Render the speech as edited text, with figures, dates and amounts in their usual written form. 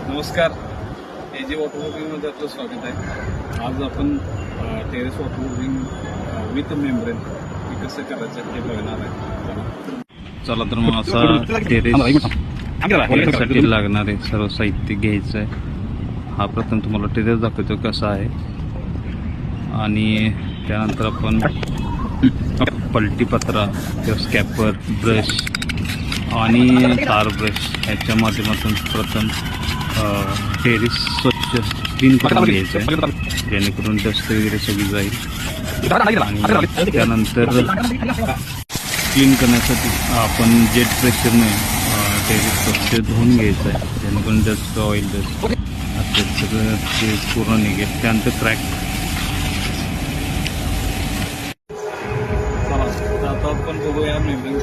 नमस्कार, एजी वॉटरप्रूफिंगमध्ये आपलं स्वागत आहे. आज आपण टेरेस वॉटरप्रूफिंग विथ मेम्ब्रेन हे कसं करायचं हे बघणार आहे. चला तर मग असा टेरेससाठी लागणारे सर्व साहित्य घ्यायचं आहे. हा प्रथम तुम्हाला टेरेस दाखवतो कसा आहे आणि त्यानंतर आपण पलटीपत्रा किंवा स्कॅपर, ब्रश आणि तार ब्रश याच्या माध्यमातून प्रथम टेरेस स्वच्छ क्लीन करून घ्यायचं आहे, जेणेकरून डस्ट वगैरे सगळी जाईल. आणि त्यानंतर क्लीन करण्यासाठी आपण जेट प्रेशरने टेरेस स्वच्छ धुवून घ्यायचं आहे, जेणेकरून डस्ट, ऑइल, डस्ट असं सगळं ते पूर्ण निघेल. त्यानंतर क्रॅक आता आपण बघूया मेम्ब्रेन